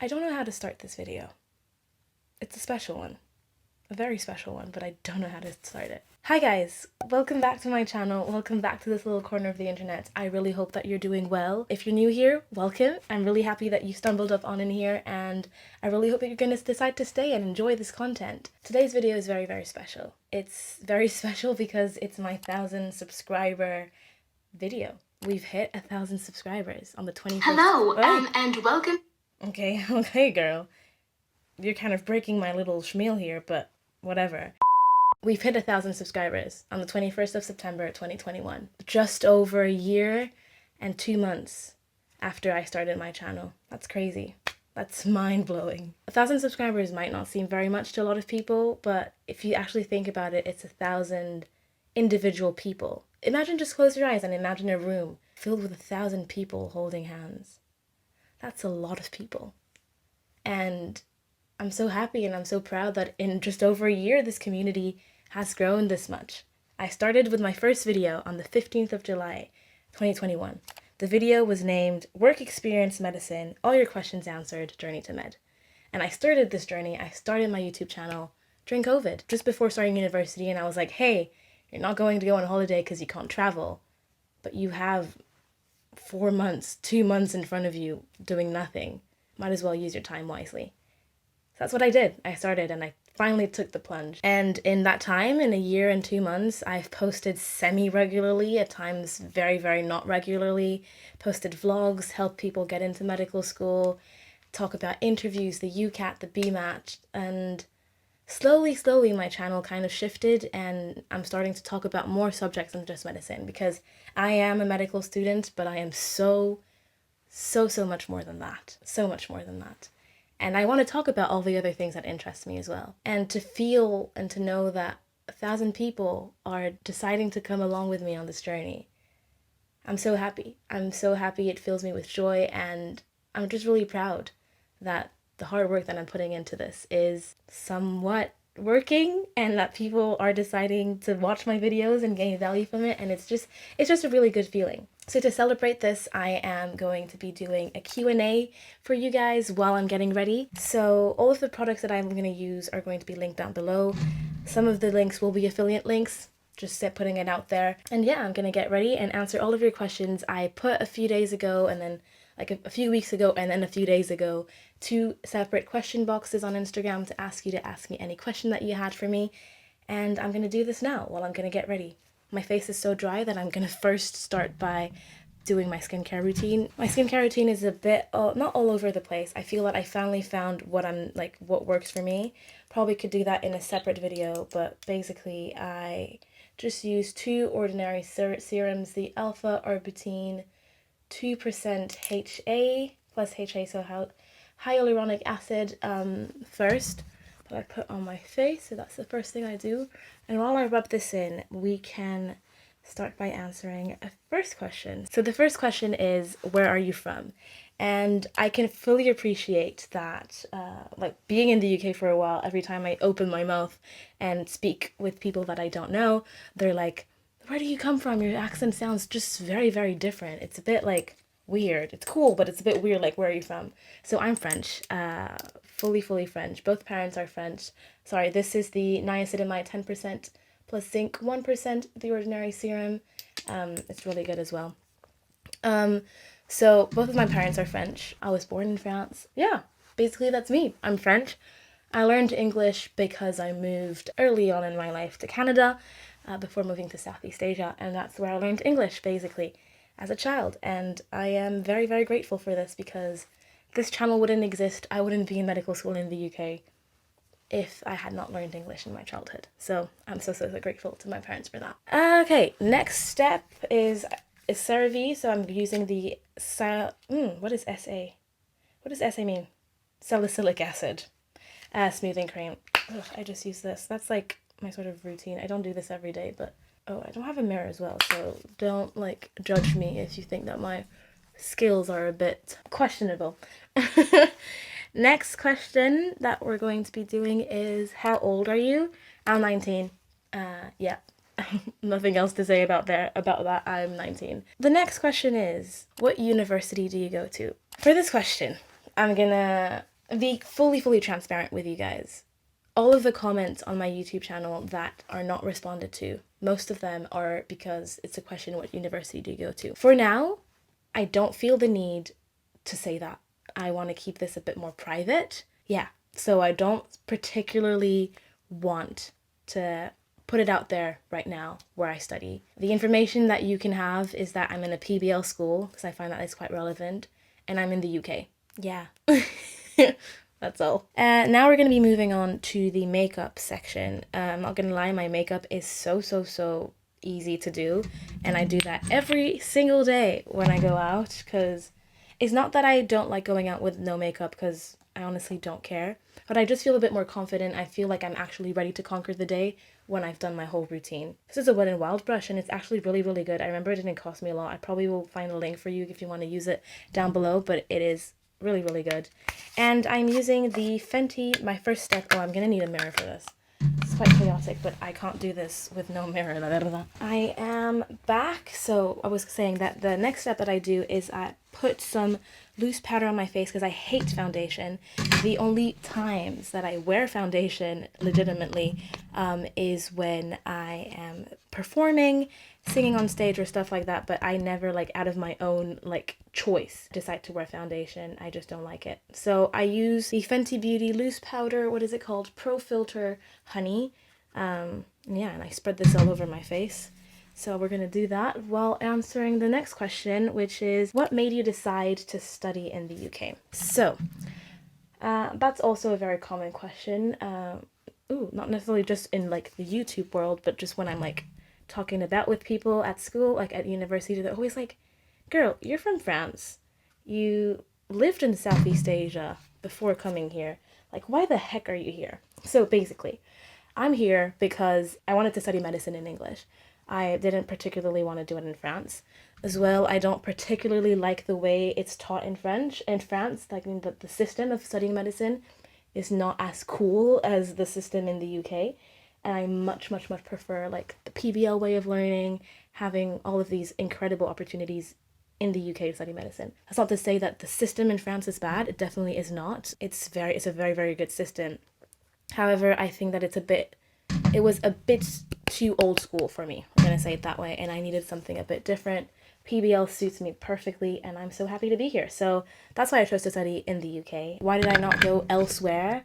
I don't know how to start this video. It's a special one. A very special one, but I don't know how to start it. Hi guys, welcome back to my channel. Welcome back to this little corner of the internet. I really hope that you're doing well. If you're new here, welcome. I'm really happy that you stumbled up on in here, and I really hope that you're going to decide to stay and enjoy this content. Today's video is very, very special. It's very special because it's my 1,000 subscriber video. We've hit 1,000 subscribers on the 21st. Hello, and welcome. Okay, girl. You're kind of breaking my little schmeal here, but whatever. We've hit 1,000 subscribers on the 21st of September 2021. Just over a year and 2 months after I started my channel. That's crazy. That's mind-blowing. 1,000 subscribers might not seem very much to a lot of people, but if you actually think about it, it's 1,000 individual people. Imagine, just close your eyes and imagine a room filled with 1,000 people holding hands. That's a lot of people. And I'm so happy and I'm so proud that in just over a year, this community has grown this much. I started with my first video on the 15th of July, 2021. The video was named Work Experience Medicine, All Your Questions Answered, Journey to Med. And I started this journey, I started my YouTube channel during COVID, just before starting university, and I was like, hey, you're not going to go on holiday because you can't travel, but you have 4 months, 2 months in front of you doing nothing. Might as well use your time wisely. So that's what I did. I started and I finally took the plunge. And in that time, in a year and 2 months, I've posted semi-regularly, at times very, very not regularly, posted vlogs, helped people get into medical school, talk about interviews, the UCAT, the BMAT, and slowly my channel kind of shifted, and I'm starting to talk about more subjects than just medicine, because I am a medical student, but I am so much more than that. So much more than that. And I want to talk about all the other things that interest me as well. And to feel and to know that 1,000 people are deciding to come along with me on this journey. I'm so happy. I'm so happy. It fills me with joy, and I'm just really proud that the hard work that I'm putting into this is somewhat working, and that people are deciding to watch my videos and gain value from it, and it's just a really good feeling. So to celebrate this, I am going to be doing a Q&A for you guys while I'm getting ready. So all of the products that I'm going to use are going to be linked down below. Some of the links will be affiliate links, just putting it out there. And yeah, I'm going to get ready and answer all of your questions. I put a few days ago, and then like a few weeks ago, and then a few days ago, 2 separate question boxes on Instagram to ask you to ask me any question that you had for me. And I'm going to do this now while I'm going to get ready. My face is so dry that I'm going to first start by doing my skincare routine. My skincare routine is a bit, not all over the place. I feel that I finally found what works for me. Probably could do that in a separate video, but basically I just use 2 ordinary serums, the Alpha Arbutin 2% HA plus HA, so hyaluronic acid first, that I put on my face. So that's the first thing I do. And while I rub this in, we can start by answering a first question. So the first question is, where are you from? And I can fully appreciate that, being in the UK for a while, every time I open my mouth and speak with people that I don't know, they're like, where do you come from? Your accent sounds just very, very different. It's a bit weird. It's cool, but it's a bit weird, where are you from? So I'm French, fully French. Both parents are French. Sorry, this is the niacinamide 10% plus zinc 1%, the ordinary serum. It's really good as well. So both of my parents are French. I was born in France. Yeah, basically that's me. I'm French. I learned English because I moved early on in my life to Canada, before moving to Southeast Asia, and that's where I learned English, basically, as a child. And I am very, very grateful for this, because this channel wouldn't exist. I wouldn't be in medical school in the UK if I had not learned English in my childhood. So I'm so grateful to my parents for that. Okay, next step is CeraVe. So I'm using the what is SA? What does SA mean? Salicylic acid smoothing cream. Ugh, I just use this. That's like my sort of routine. I don't do this every day, but I don't have a mirror as well, so don't judge me if you think that my skills are a bit questionable. Next question that we're going to be doing is, how old are you? I'm 19. Yeah. Nothing else to say about that. I'm 19. The next question is, what university do you go to? For this question, I'm gonna be fully transparent with you guys. All of the comments on my YouTube channel that are not responded to, most of them are because it's a question, what university do you go to? For now, I don't feel the need to say that. I want to keep this a bit more private. Yeah, so I don't particularly want to put it out there right now where I study. The information that you can have is that I'm in a PBL school, because I find that is quite relevant, and I'm in the UK. Yeah. That's all. Now we're going to be moving on to the makeup section. I'm not going to lie, my makeup is so easy to do. And I do that every single day when I go out, because it's not that I don't like going out with no makeup, because I honestly don't care. But I just feel a bit more confident. I feel like I'm actually ready to conquer the day when I've done my whole routine. This is a Wet n Wild brush, and it's actually really good. I remember it didn't cost me a lot. I probably will find a link for you if you want to use it down below, but it is really good. And I'm using the Fenty, my first step. Oh, I'm gonna need a mirror for this. It's quite chaotic, but I can't do this with no mirror. I am back. So I was saying that the next step that I do is I put some loose powder on my face because I hate foundation. The only times that I wear foundation legitimately is when I am performing, singing on stage or stuff like that, but I never, like, out of my own, like, choice decide to wear foundation. I just don't like it. So I use the Fenty Beauty loose powder, what is it called? Pro Filter Honey. Yeah, and I spread this all over my face. So we're gonna do that while answering the next question, which is, what made you decide to study in the UK? So that's also a very common question. Not necessarily just in, like, the YouTube world, but just when I'm, like, talking about with people at school, like at university, they're always like, girl, you're from France. You lived in Southeast Asia before coming here. Like, why the heck are you here? So basically, I'm here because I wanted to study medicine in English. I didn't particularly want to do it in France. As well, I don't particularly like the way it's taught in French. In France, like, the system of studying medicine is not as cool as the system in the UK. And I much prefer, like, the PBL way of learning, having all of these incredible opportunities in the UK to study medicine. That's not to say that the system in France is bad. It definitely is not. It's a very good system. However, I think that it was a bit too old school for me. I'm gonna say it that way. And I needed something a bit different. PBL suits me perfectly, and I'm so happy to be here. So that's why I chose to study in the UK. Why did I not go elsewhere?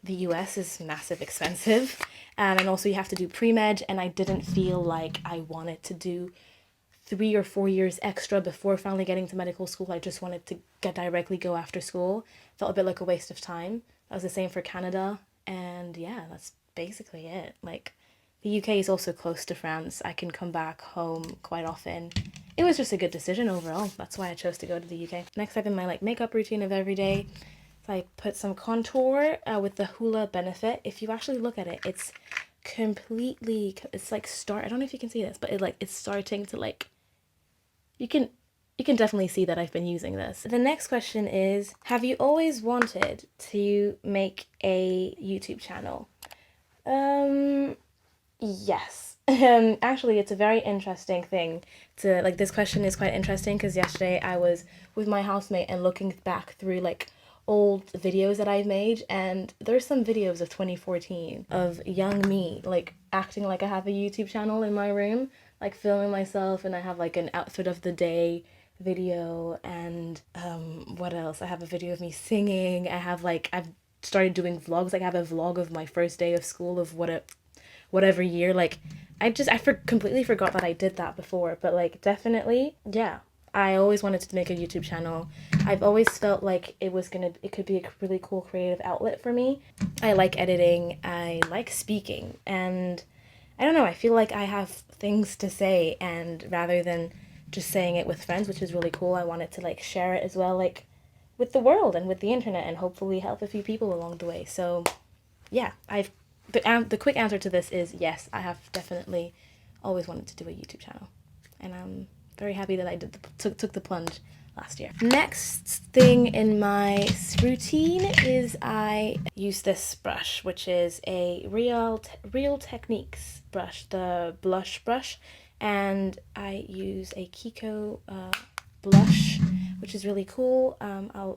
The US is massive expensive, and also you have to do pre-med, and I didn't feel like I wanted to do 3 or 4 years extra before finally getting to medical school. I just wanted to directly go after school. Felt a bit like a waste of time. That was the same for Canada, and yeah, that's basically it. Like, the UK is also close to France. I can come back home quite often. It was just a good decision overall. That's why I chose to go to the UK. Next up in my, like, makeup routine of every day, I put some contour with the Hoola Benefit. If you actually look at it, it's completely, it's like I don't know if you can see this, but it's starting to, like, you can definitely see that I've been using this. The next question is, have you always wanted to make a YouTube channel? Yes. Actually, it's a very interesting thing to, like, this question is quite interesting because yesterday I was with my housemate and looking back through, like, old videos that I've made, and there's some videos of 2014 of young me, like, acting like I have a YouTube channel in my room, like, filming myself, and I have, like, an outfit of the day video, and what else? I have a video of me singing. I have, like, I've started doing vlogs. Like, I have a vlog of my first day of school of whatever year. Like, I completely forgot that I did that before, but, like, definitely, yeah. I always wanted to make a YouTube channel. I've always felt like it could be a really cool creative outlet for me. I like editing, I like speaking, and I don't know, I feel like I have things to say, and rather than just saying it with friends, which is really cool, I wanted to, like, share it as well, like, with the world and with the internet, and hopefully help a few people along the way. So yeah, the quick answer to this is yes, I have definitely always wanted to do a YouTube channel, and I'm very happy that I took the plunge last year. Next thing in my routine is I use this brush, which is a Real Techniques brush, the blush brush, and I use a Kiko blush which is really cool.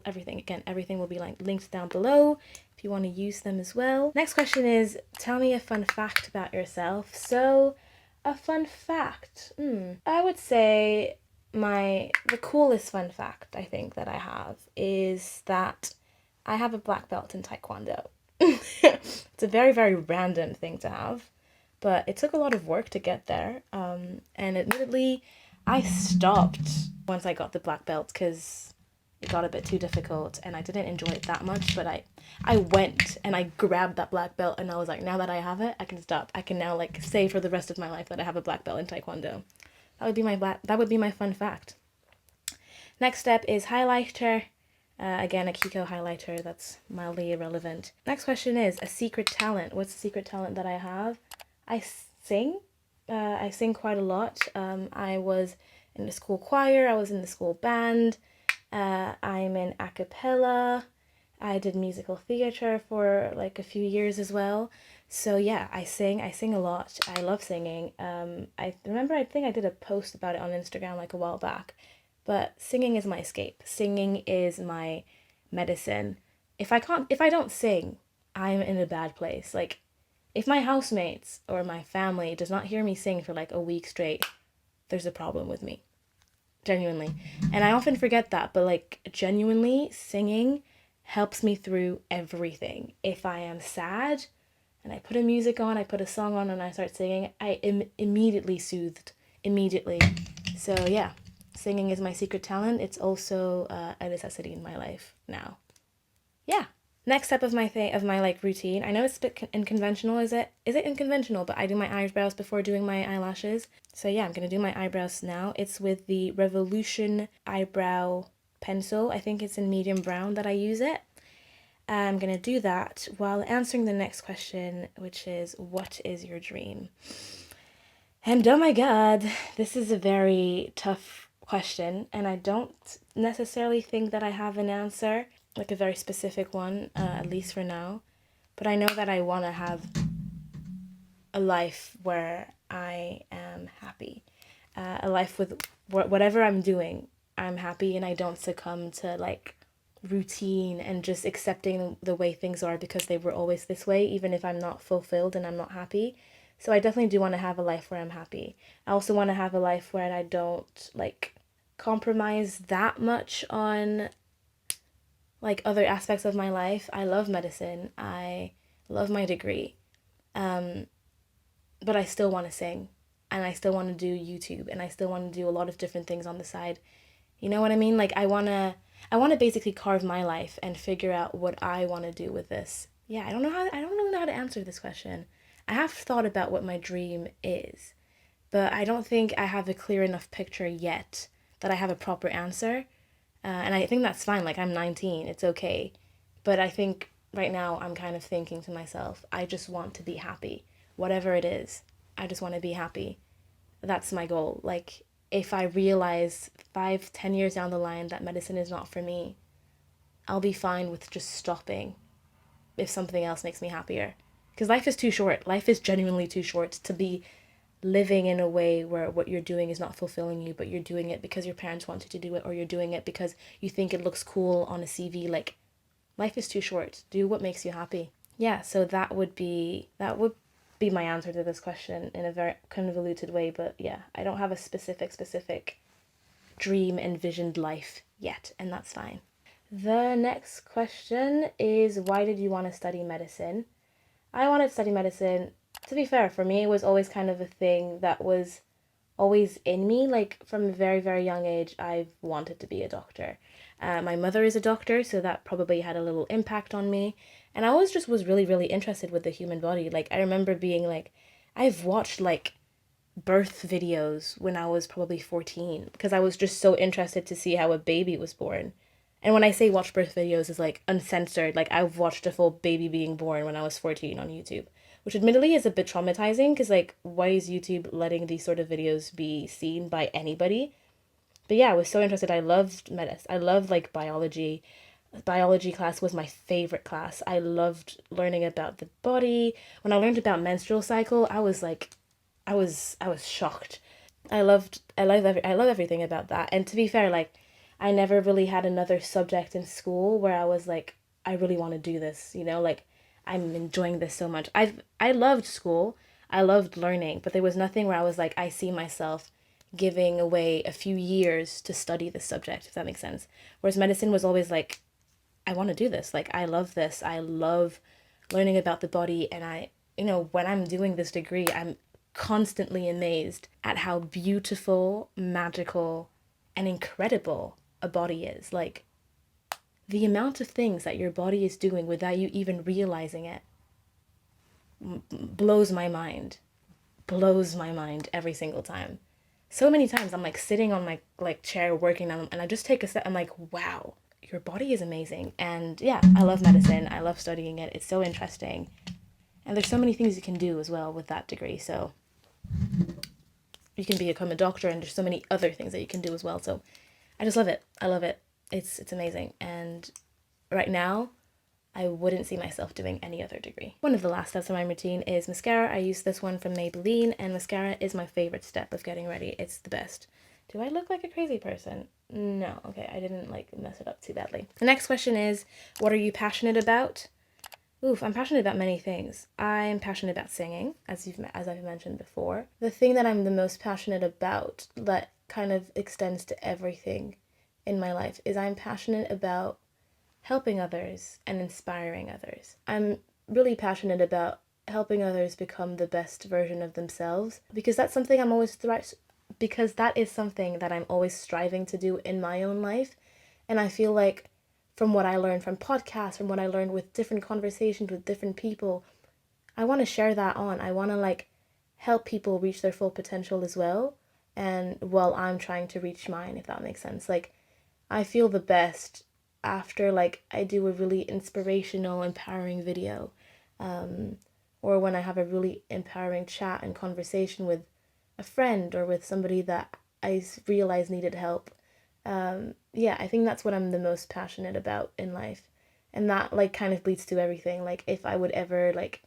Everything will be linked down below if you want to use them as well. Next question is, tell me a fun fact about yourself. So, a fun fact. I would say the coolest fun fact I think that I have is that I have a black belt in Taekwondo. It's a very, very random thing to have, but it took a lot of work to get there. And admittedly, I stopped once I got the black belt because it got a bit too difficult and I didn't enjoy it that much. But I went and I grabbed that black belt and I was like, now that I have it, I can stop. I can now say for the rest of my life that I have a black belt in Taekwondo. That would be my fun fact. Next step is highlighter. Again, a Kiko highlighter that's mildly irrelevant. Next question is a secret talent. What's the secret talent that I have? I sing. I sing quite a lot. I was in the school choir. I was in the school band. I'm in a cappella. I did musical theater for a few years as well. So yeah, I sing a lot. I love singing. I remember, I think I did a post about it on Instagram a while back. But singing is my escape. Singing is my medicine. If I don't sing, I'm in a bad place. If my housemates or my family does not hear me sing for a week straight, there's a problem with me. Genuinely. And I often forget that, but genuinely singing helps me through everything. If I am sad and I put a music on, I put a song on and I start singing, I am immediately soothed. Immediately. So yeah. Singing is my secret talent. It's also a necessity in my life now. Yeah. Next step of my routine. I know it's a bit unconventional. Is it unconventional? But I do my eyebrows before doing my eyelashes. So yeah, I'm gonna do my eyebrows now. It's with the Revolution eyebrow pencil. I think it's in medium brown that I use it. I'm gonna do that while answering the next question, which is, what is your dream? And oh my god, this is a very tough question, and I don't necessarily think that I have an answer, a very specific one, at least for now. But I know that I want to have a life where I am happy, a life with whatever I'm doing, I'm happy, and I don't succumb to routine and just accepting the way things are because they were always this way, even if I'm not fulfilled and I'm not happy. So I definitely do want to have a life where I'm happy. I also want to have a life where I don't compromise that much on other aspects of my life. I love medicine. I love my degree. But I still want to sing, and I still want to do YouTube, and I still want to do a lot of different things on the side. You know what I mean? I want to basically carve my life and figure out what I want to do with this. Yeah, I don't really know how to answer this question. I have thought about what my dream is, but I don't think I have a clear enough picture yet that I have a proper answer. And I think that's fine. I'm 19, it's okay. But I think right now I'm kind of thinking to myself, I just want to be happy. Whatever it is, I just want to be happy. That's my goal. If I realize 5-10 years down the line that medicine is not for me, I'll be fine with just stopping if something else makes me happier. Because life is too short. Life is genuinely too short to be living in a way where what you're doing is not fulfilling you, but you're doing it because your parents want you to do it, or you're doing it because you think it looks cool on a CV. Life is too short. Do what makes you happy. Yeah, so that would be my answer to this question in a very convoluted way, but yeah, I don't have a specific dream envisioned life yet, and that's fine. The next question is, why did you want to study medicine? I wanted to study medicine. To be fair, for me, it was always kind of a thing that was always in me. From a very, very young age, I've wanted to be a doctor. My mother is a doctor, so that probably had a little impact on me. And I always just was really, really interested with the human body. I remember being I've watched birth videos when I was probably 14 because I was just so interested to see how a baby was born. And when I say watch birth videos, it's uncensored. I've watched a full baby being born when I was 14 on YouTube, which admittedly is a bit traumatizing because why is YouTube letting these sort of videos be seen by anybody? But yeah, I was so interested. I loved medicine. I loved biology. Biology class was my favorite class. I loved learning about the body. When I learned about menstrual cycle, I was shocked. I love everything about that. And to be fair, I never really had another subject in school where I was like, I really want to do this, you know, like I'm enjoying this so much. I loved school. I loved learning, but there was nothing where I was like, I see myself giving away a few years to study this subject, if that makes sense. Whereas medicine was always like, I want to do this. Like, I love this. I love learning about the body. And when I'm doing this degree, I'm constantly amazed at how beautiful, magical, and incredible a body is. Like, the amount of things that your body is doing without you even realizing it blows my mind. Blows my mind every single time. So many times I'm like sitting on my like chair working on, and I just take a step. I'm like, wow, your body is amazing. And yeah, I love medicine. I love studying it. It's so interesting. And there's so many things you can do as well with that degree. So you can become a doctor, and there's so many other things that you can do as well. So I just love it. I love it. It's amazing. And right now, I wouldn't see myself doing any other degree. One of the last steps of my routine is mascara. I use this one from Maybelline, and mascara is my favorite step of getting ready. It's the best. Do I look like a crazy person? No. Okay, I didn't like mess it up too badly. The next question is, what are you passionate about? Oof, I'm passionate about many things. I'm passionate about singing, as I've mentioned before. The thing that I'm the most passionate about that kind of extends to everything in my life is I'm passionate about helping others and inspiring others. I'm really passionate about helping others become the best version of themselves, because that's something because that is something that I'm always striving to do in my own life. And I feel like from what I learned from podcasts, from what I learned with different conversations with different people, I want to share that on. I want to like help people reach their full potential as well. And while I'm trying to reach mine, if that makes sense. Like, I feel the best after like I do a really inspirational, empowering video, or when I have a really empowering chat and conversation with a friend or with somebody that I realize needed help. Yeah, I think that's what I'm the most passionate about in life. And that like kind of leads to everything. Like, if I would ever like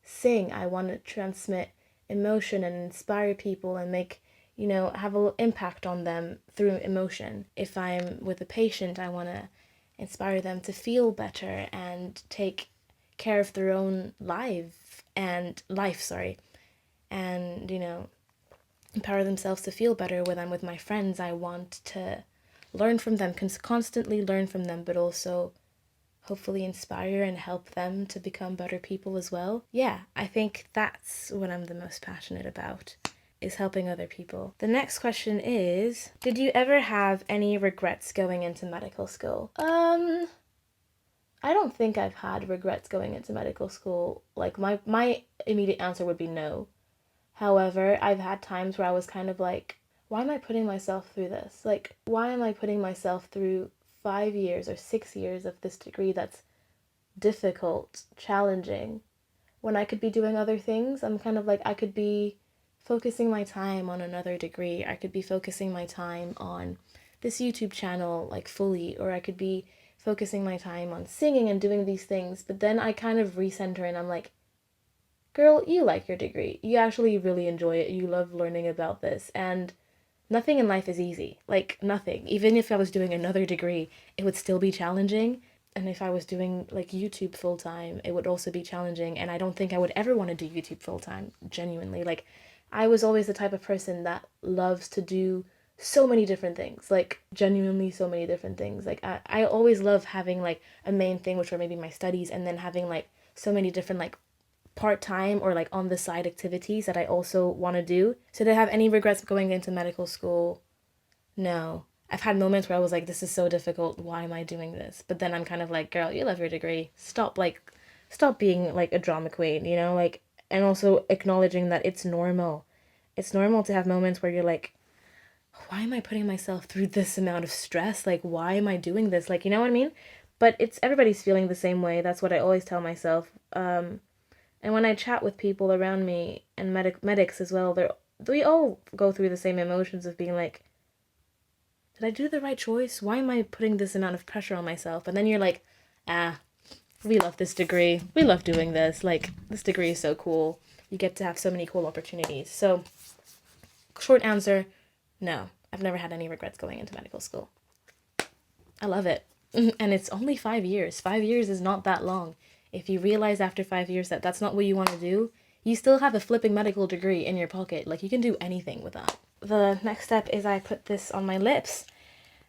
sing, I want to transmit emotion and inspire people and make, have a little impact on them through emotion. If I'm with a patient, I want to inspire them to feel better and take care of their own life, and empower themselves to feel better. When I'm with my friends, I want to learn from them, constantly learn from them, but also hopefully inspire and help them to become better people as well. Yeah, I think that's what I'm the most passionate about, is helping other people. The next question is, did you ever have any regrets going into medical school? I don't think I've had regrets going into medical school. Like, my immediate answer would be no. However, I've had times where I was kind of like, why am I putting myself through this? Like, why am I putting myself through 5 years or 6 years of this degree that's difficult, challenging, when I could be doing other things? I'm kind of like, I could be focusing my time on another degree. I could be focusing my time on this YouTube channel like fully, or I could be focusing my time on singing and doing these things. But then I kind of recenter and I'm like, girl, you like your degree. You actually really enjoy it. You love learning about this. And nothing in life is easy. Like, nothing. Even if I was doing another degree, it would still be challenging. And if I was doing like YouTube full time, it would also be challenging. And I don't think I would ever want to do YouTube full time, genuinely. Like, I was always the type of person that loves to do so many different things, like genuinely so many different things. Like, I always love having like a main thing, which were maybe my studies, and then having like so many different like part-time or like on the side activities that I also want to do. So did I have any regrets going into medical school? No. I've had moments where I was like, this is so difficult, why am I doing this? But then I'm kind of like, girl, you love your degree. Stop being like a drama queen, like, and also acknowledging that it's normal. It's normal to have moments where you're like, why am I putting myself through this amount of stress? Like, why am I doing this? Like, you know what I mean? But everybody's feeling the same way. That's what I always tell myself. And when I chat with people around me and medics as well, we all go through the same emotions of being like, did I do the right choice? Why am I putting this amount of pressure on myself? And then you're like, we love this degree. We love doing this. Like, this degree is so cool. You get to have so many cool opportunities. So, short answer, no. I've never had any regrets going into medical school. I love it. And it's only 5 years. 5 years is not that long. If you realize after 5 years that that's not what you want to do, you still have a flipping medical degree in your pocket. Like, you can do anything with that. The next step is I put this on my lips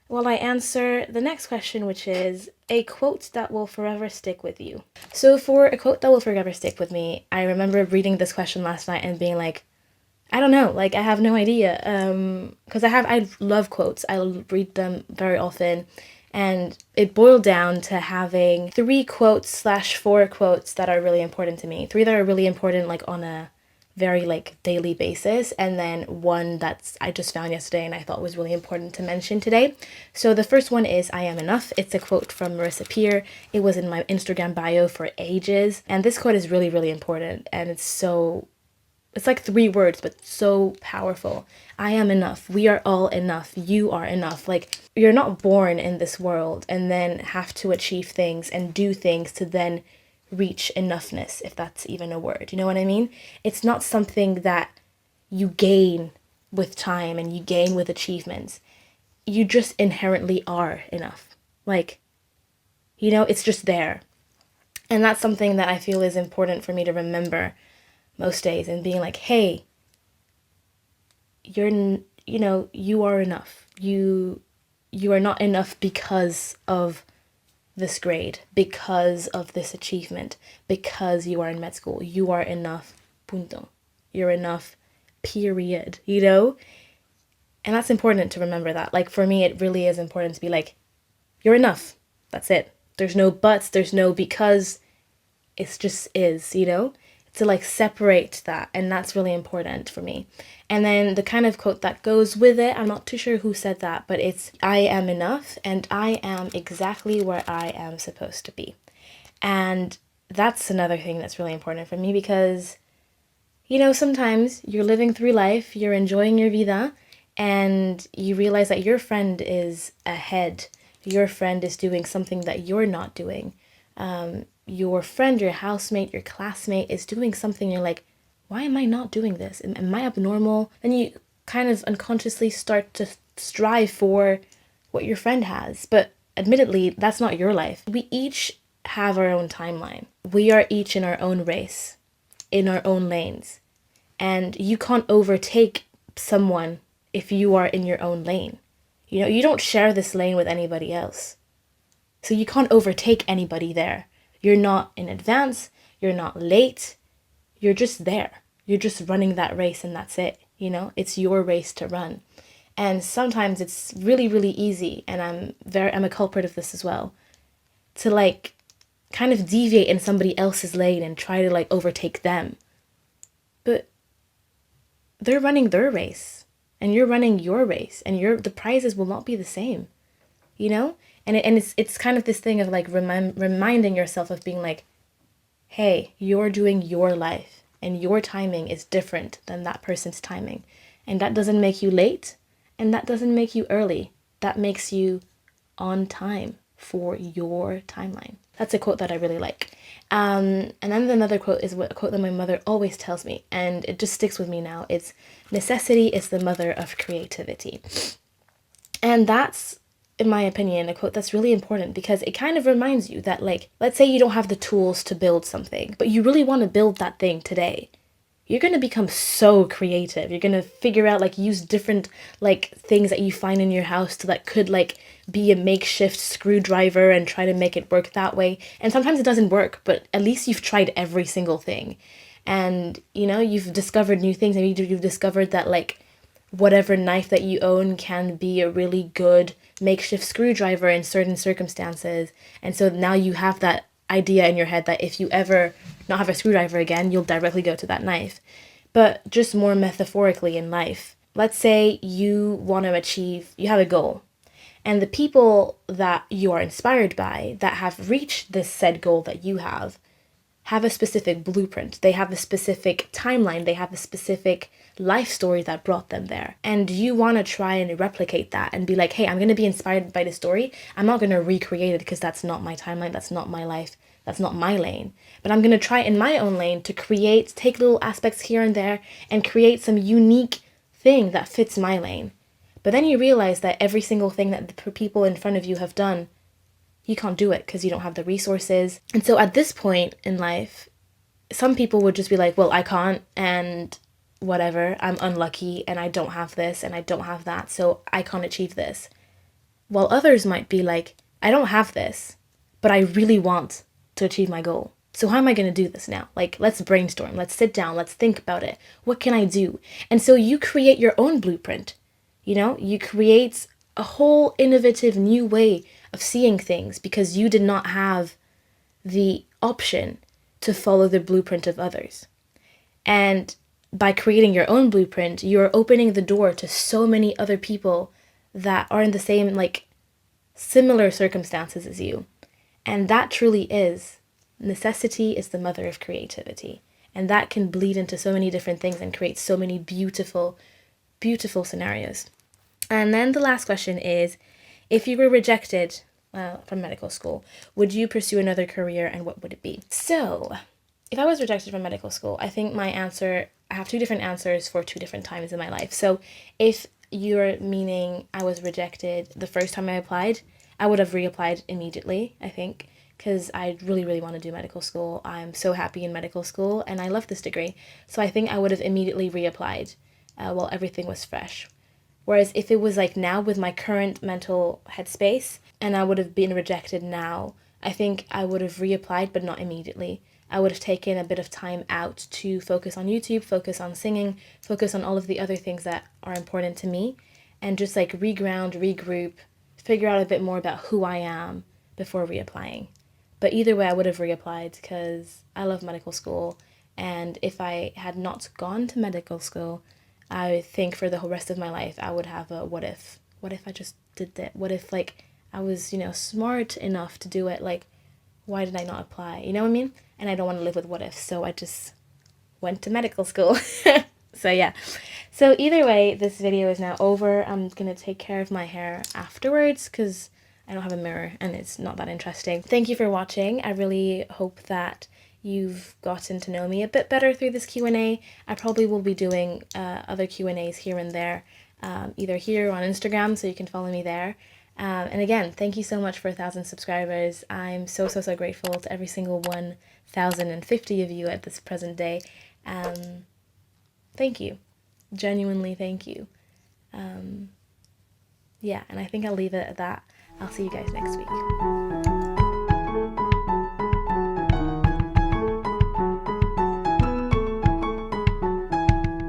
while I answer the next question, which is a quote that will forever stick with you. So for a quote that will forever stick with me, I remember reading this question last night and being like, I don't know, like, I have no idea. Because I love quotes. I read them very often. And it boiled down to having 3 quotes / 4 quotes that are really important to me. 3 that are really important, like, on a very, like, daily basis. And then 1 that's I just found yesterday and I thought was really important to mention today. So the first one is, I am enough. It's a quote from Marissa Peer. It was in my Instagram bio for ages. And this quote is really, really important. And it's like 3 words, but so powerful. I am enough. We are all enough. You are enough. Like, you're not born in this world and then have to achieve things and do things to then reach enoughness, if that's even a word. You know what I mean? It's not something that you gain with time and you gain with achievements. You just inherently are enough. Like, you know, it's just there. And that's something that I feel is important for me to remember most days, and being like, hey, you are enough. You are not enough because of this grade, because of this achievement, because you are in med school. You are enough, punto. You're enough, period, you know? And that's important to remember that. Like, for me, it really is important to be like, you're enough. That's it. There's no buts, there's no because. It just is, you know? To like separate that, and that's really important for me. And then the kind of quote that goes with it, I'm not too sure who said that, but it's, I am enough and I am exactly where I am supposed to be. And that's another thing that's really important for me, because, you know, sometimes you're living through life, you're enjoying your vida, and you realize that your friend is ahead. Your friend is doing something that you're not doing. Your friend, your housemate, your classmate is doing something, you're like, why am I not doing this? Am I abnormal? Then you kind of unconsciously start to strive for what your friend has. But admittedly, that's not your life. We each have our own timeline. We are each in our own race, in our own lanes. And you can't overtake someone if you are in your own lane. You know, you don't share this lane with anybody else. So you can't overtake anybody there. You're not in advance, you're not late, you're just there. You're just running that race, and that's it, you know? It's your race to run. And sometimes it's really, really easy, and I'm a culprit of this as well, to like kind of deviate in somebody else's lane and try to like overtake them. But they're running their race, and you're running your race, and the prizes will not be the same, you know? And it's kind of this thing of like reminding yourself of being like, hey, you're doing your life and your timing is different than that person's timing. And that doesn't make you late and that doesn't make you early. That makes you on time for your timeline. That's a quote that I really like. And then another quote is a quote that my mother always tells me, and it just sticks with me now. It's, necessity is the mother of creativity. And that's, in my opinion, a quote that's really important, because it kind of reminds you that, like, let's say you don't have the tools to build something, but you really want to build that thing today. You're going to become so creative. You're going to figure out, like, use different, like, things that you find in your house that could, like, be a makeshift screwdriver and try to make it work that way. And sometimes it doesn't work, but at least you've tried every single thing. And, you know, you've discovered new things. Maybe you've discovered that, like, whatever knife that you own can be a really good makeshift screwdriver in certain circumstances. And so now you have that idea in your head that if you ever not have a screwdriver again, you'll directly go to that knife. But just more metaphorically in life, let's say you want to achieve, you have a goal, and the people that you are inspired by that have reached this said goal that you have a specific blueprint. They have a specific timeline. They have a specific life story that brought them there. And you want to try and replicate that and be like, hey, I'm going to be inspired by this story. I'm not going to recreate it because that's not my timeline. That's not my life. That's not my lane. But I'm going to try in my own lane to take little aspects here and there and create some unique thing that fits my lane. But then you realize that every single thing that the people in front of you have done, you can't do it because you don't have the resources. And so at this point in life, some people would just be like, well, I can't, and whatever, I'm unlucky, and I don't have this, and I don't have that, so I can't achieve this. While others might be like, I don't have this, but I really want to achieve my goal. So how am I going to do this now? Like, let's brainstorm, let's sit down, let's think about it. What can I do? And so you create your own blueprint. You create a whole innovative new way of seeing things because you did not have the option to follow the blueprint of others. And by creating your own blueprint, you're opening the door to so many other people that are in the same, like, similar circumstances as you. And that truly is, necessity is the mother of creativity. And that can bleed into so many different things and create so many beautiful, beautiful scenarios. And then the last question is, if you were rejected from medical school, would you pursue another career, and what would it be? So, if I was rejected from medical school, I think my answer, I have two different answers for two different times in my life. So if you're meaning I was rejected the first time I applied, I would have reapplied immediately, I think, because I really, really want to do medical school. I'm so happy in medical school and I love this degree. So I think I would have immediately reapplied while everything was fresh. Whereas if it was like now with my current mental headspace and I would have been rejected now, I think I would have reapplied, but not immediately. I would have taken a bit of time out to focus on YouTube, focus on singing, focus on all of the other things that are important to me, and just like reground, regroup, figure out a bit more about who I am before reapplying. But either way, I would have reapplied because I love medical school, and if I had not gone to medical school, I think for the whole rest of my life, I would have a what if. What if I just did that? What if, like, I was, smart enough to do it? Like, why did I not apply? You know what I mean? And I don't want to live with what ifs, so I just went to medical school. So yeah. So either way, this video is now over. I'm going to take care of my hair afterwards because I don't have a mirror and it's not that interesting. Thank you for watching. I really hope that you've gotten to know me a bit better through this Q&A. I probably will be doing other Q&As here and there, either here or on Instagram, so you can follow me there. And again, thank you so much for 1,000 subscribers. I'm so, so, so grateful to every single 1,050 of you at this present day. Thank you. Genuinely thank you. Yeah, and I think I'll leave it at that. I'll see you guys next week.